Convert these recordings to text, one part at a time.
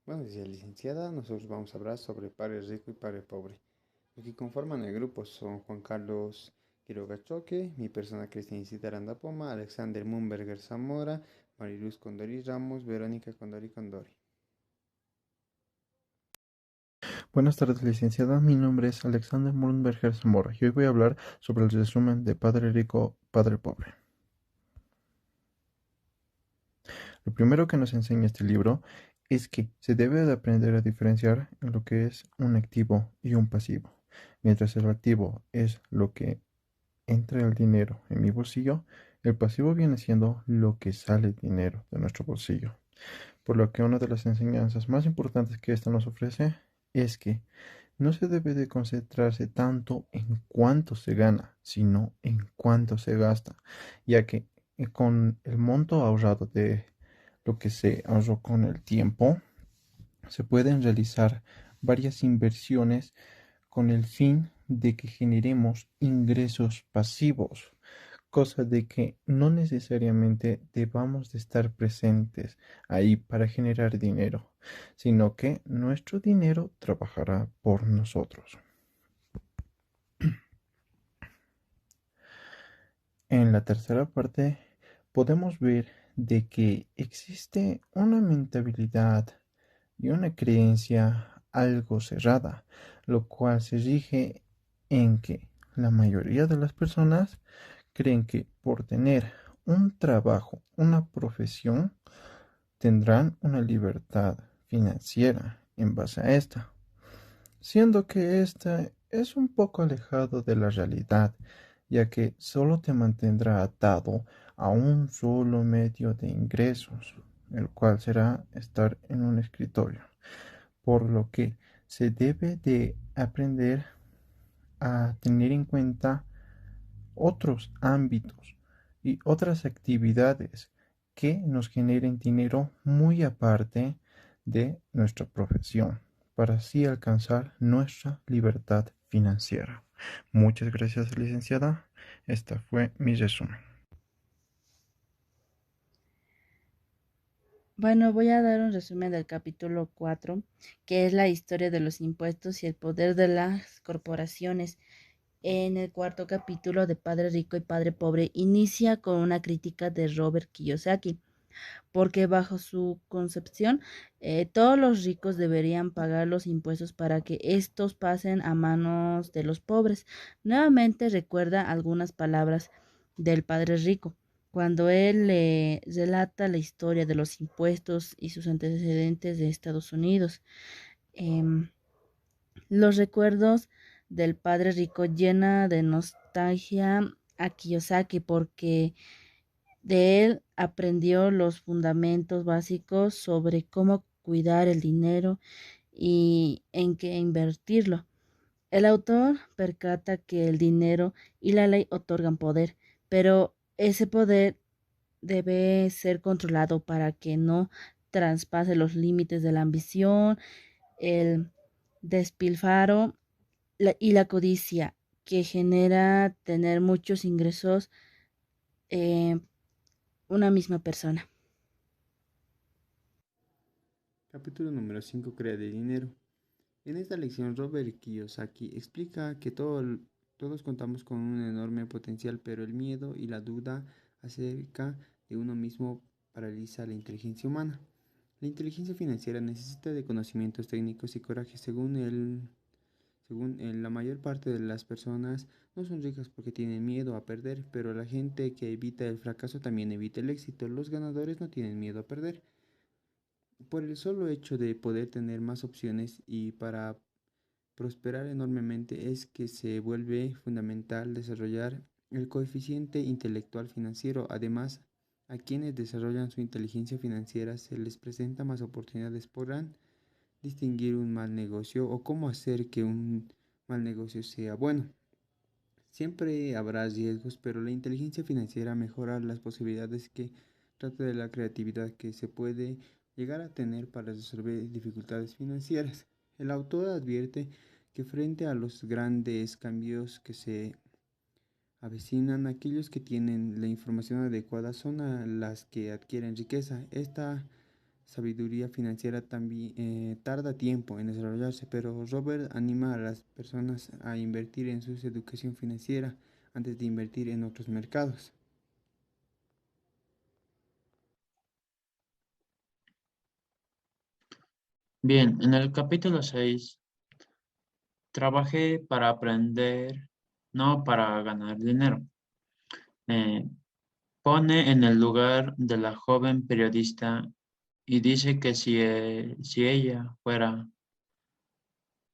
Buenos días, licenciada. Nosotros vamos a hablar sobre padre rico y padre pobre. Los que conforman el grupo son Juan Carlos Quiroga Choque, mi persona Cristina Isidra Aranda Poma, Alexander Mumberger Zamora, Mariluz Condori Ramos, Verónica Condori Condori. Buenas tardes, licenciada. Mi nombre es Alexander Mullenberger Zamora y hoy voy a hablar sobre el resumen de Padre Rico, Padre Pobre. Lo primero que nos enseña este libro es que se debe de aprender a diferenciar en lo que es un activo y un pasivo. Mientras el activo es lo que entra el dinero en mi bolsillo, el pasivo viene siendo lo que sale el dinero de nuestro bolsillo. Por lo que una de las enseñanzas más importantes que esta nos ofrece es que no se debe de concentrarse tanto en cuánto se gana, sino en cuánto se gasta, ya que con el monto ahorrado de lo que se ahorró con el tiempo, se pueden realizar varias inversiones con el fin de que generemos ingresos pasivos, cosa de que no necesariamente debamos de estar presentes ahí para generar dinero, sino que nuestro dinero trabajará por nosotros. En la tercera parte podemos ver de que existe una mentalidad y una creencia algo cerrada, lo cual se rige en que la mayoría de las personas creen que por tener un trabajo, una profesión, tendrán una libertad financiera en base a esta, siendo que esta es un poco alejado de la realidad, ya que solo te mantendrá atado a un solo medio de ingresos, el cual será estar en un escritorio, por lo que se debe de aprender a tener en cuenta otros ámbitos y otras actividades que nos generen dinero muy aparte de nuestra profesión, para así alcanzar nuestra libertad financiera. Muchas gracias, licenciada. Esta fue mi resumen. Bueno, voy a dar un resumen del capítulo 4, que es la historia de los impuestos y el poder de las corporaciones. En el cuarto capítulo de Padre Rico y Padre Pobre inicia con una crítica de Robert Kiyosaki, porque bajo su concepción, todos los ricos deberían pagar los impuestos para que estos pasen a manos de los pobres. Nuevamente recuerda algunas palabras del Padre Rico, cuando él le relata la historia de los impuestos y sus antecedentes de Estados Unidos. Em, los recuerdos del Padre Rico llena de nostalgia a Kiyosaki porque de él aprendió los fundamentos básicos sobre cómo cuidar el dinero y en qué invertirlo. El autor percata que el dinero y la ley otorgan poder, pero ese poder debe ser controlado para que no traspase los límites de la ambición, el despilfarro y la codicia que genera tener muchos ingresos eh, una misma persona. Capítulo número 5. Crea de dinero. En esta lección, Robert Kiyosaki explica que todos contamos con un enorme potencial, pero el miedo y la duda acerca de uno mismo paraliza la inteligencia humana. La inteligencia financiera necesita de conocimientos técnicos y coraje. Según él, la mayor parte de las personas no son ricas porque tienen miedo a perder, pero la gente que evita el fracaso también evita el éxito. Los ganadores no tienen miedo a perder. Por el solo hecho de poder tener más opciones y para prosperar enormemente es que se vuelve fundamental desarrollar el coeficiente intelectual financiero. Además, a quienes desarrollan su inteligencia financiera se les presenta más oportunidades. Podrán distinguir un mal negocio o cómo hacer que un mal negocio sea bueno. Siempre habrá riesgos, pero la inteligencia financiera mejora las posibilidades que trata de la creatividad que se puede llegar a tener para resolver dificultades financieras. El autor advierte que frente a los grandes cambios que se avecinan, aquellos que tienen la información adecuada son a las que adquieren riqueza. Esta sabiduría financiera también tarda tiempo en desarrollarse, pero Robert anima a las personas a invertir en su educación financiera antes de invertir en otros mercados. Bien, en el capítulo 6 trabajé para aprender, no para ganar dinero. Eh, Pone en el lugar de la joven periodista y dice que si ella fuera,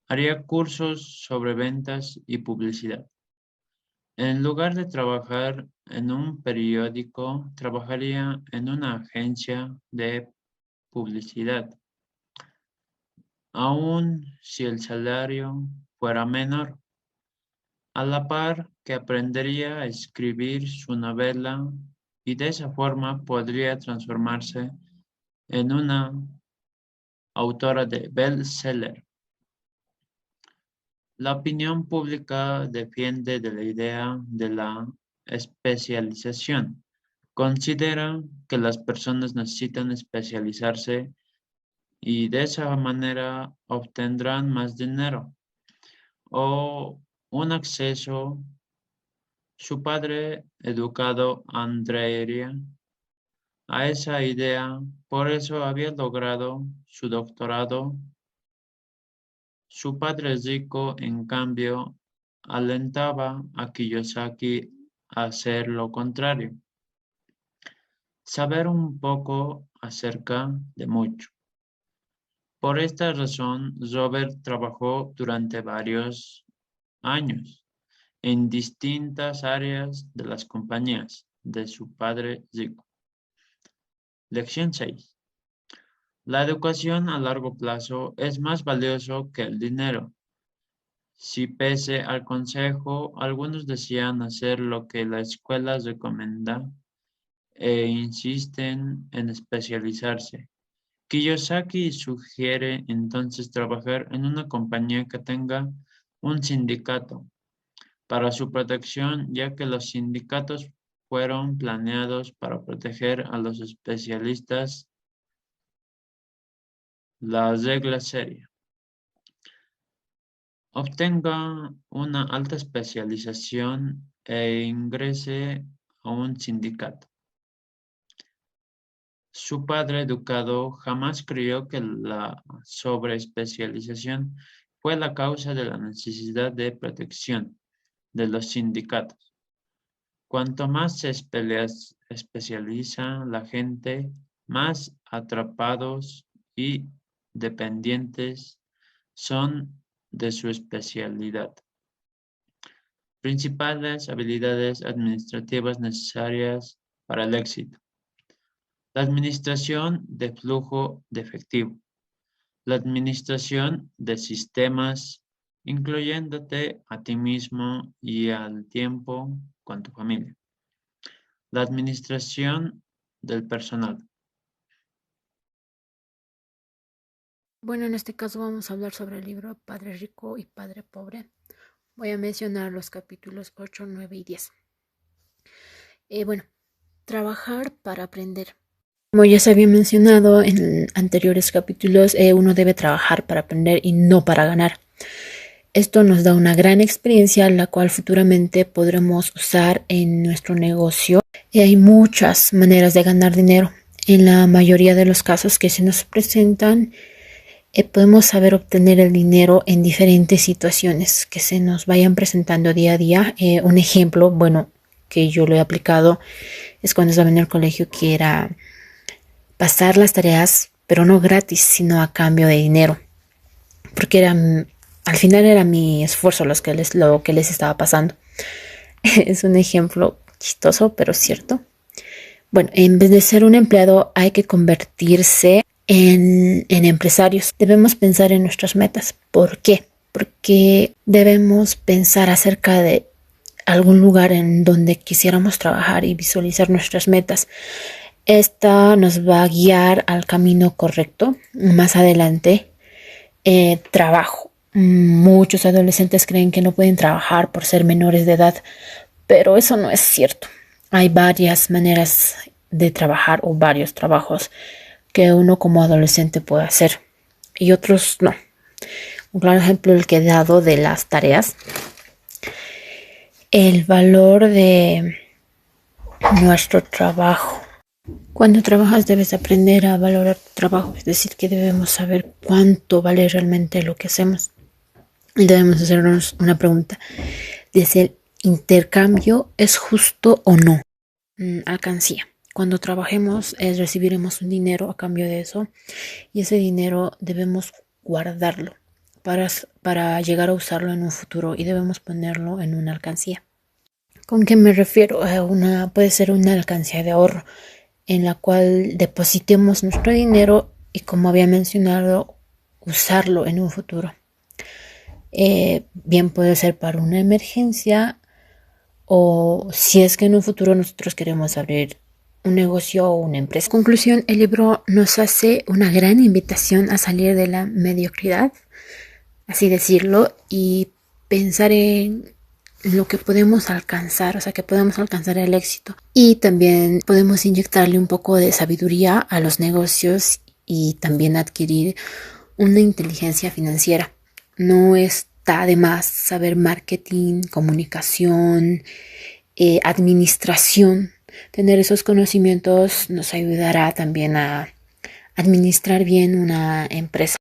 haría cursos sobre ventas y publicidad. En lugar de trabajar en un periódico, trabajaría en una agencia de publicidad, aun si el salario fuera menor, a la par que aprendería a escribir su novela y de esa forma podría transformarse en una autora de bestseller. La opinión pública defiende de la idea de la especialización. Considera que las personas necesitan especializarse y de esa manera obtendrán más dinero o un acceso. Su padre, educado Andrea, a esa idea, por eso había logrado su doctorado. Su padre rico, en cambio, alentaba a Kiyosaki a hacer lo contrario, saber un poco acerca de mucho. Por esta razón, Robert trabajó durante varios años en distintas áreas de las compañías de su padre rico. Lección 6. La educación a largo plazo es más valioso que el dinero. Si pese al consejo, algunos desean hacer lo que la escuela recomienda e insisten en especializarse. Kiyosaki sugiere entonces trabajar en una compañía que tenga un sindicato para su protección, ya que los sindicatos fueron planeados para proteger a los especialistas. La regla seria. Obtenga una alta especialización e ingrese a un sindicato. Su padre educado jamás creyó que la sobreespecialización fue la causa de la necesidad de protección de los sindicatos. Cuanto más se especializa la gente, más atrapados y dependientes son de su especialidad. Principales habilidades administrativas necesarias para el éxito. La administración de flujo de efectivo. La administración de sistemas, incluyéndote a ti mismo y al tiempo con tu familia. La administración del personal. Bueno, en este caso vamos a hablar sobre el libro Padre Rico y Padre Pobre. Voy a mencionar los capítulos 8, 9 y 10. Bueno, trabajar para aprender. Como ya se había mencionado en anteriores capítulos, uno debe trabajar para aprender y no para ganar. Esto nos da una gran experiencia, la cual futuramente podremos usar en nuestro negocio. Hay muchas maneras de ganar dinero. En la mayoría de los casos que se nos presentan, podemos saber obtener el dinero en diferentes situaciones que se nos vayan presentando día a día. Un ejemplo, bueno, que yo lo he aplicado es cuando estaba en el colegio, que era pasar las tareas, pero no gratis, sino a cambio de dinero, porque al final era mi esfuerzo lo que les estaba pasando. Es un ejemplo chistoso, pero cierto. Bueno, en vez de ser un empleado, hay que convertirse en empresarios. Debemos pensar en nuestras metas. ¿Por qué? Porque debemos pensar acerca de algún lugar en donde quisiéramos trabajar y visualizar nuestras metas. Esta nos va a guiar al camino correcto. Más adelante, trabajo. Muchos adolescentes creen que no pueden trabajar por ser menores de edad, pero eso no es cierto. Hay varias maneras de trabajar o varios trabajos que uno como adolescente puede hacer y otros no. Un claro ejemplo el que he dado de las tareas. El valor de nuestro trabajo. Cuando trabajas debes aprender a valorar tu trabajo, es decir, que debemos saber cuánto vale realmente lo que hacemos. Y debemos hacernos una pregunta. ¿Si el intercambio es justo o no? Alcancía. Cuando trabajemos recibiremos un dinero a cambio de eso y ese dinero debemos guardarlo para llegar a usarlo en un futuro y debemos ponerlo en una alcancía. ¿Con qué me refiero? Puede ser una alcancía de ahorro en la cual depositemos nuestro dinero y, como había mencionado, usarlo en un futuro. Bien puede ser para una emergencia o si es que en un futuro nosotros queremos abrir un negocio o una empresa. En conclusión, el libro nos hace una gran invitación a salir de la mediocridad, así decirlo, y pensar en lo que podemos alcanzar, o sea, que podemos alcanzar el éxito. Y también podemos inyectarle un poco de sabiduría a los negocios y también adquirir una inteligencia financiera. No está de más saber marketing, comunicación, administración. Tener esos conocimientos nos ayudará también a administrar bien una empresa.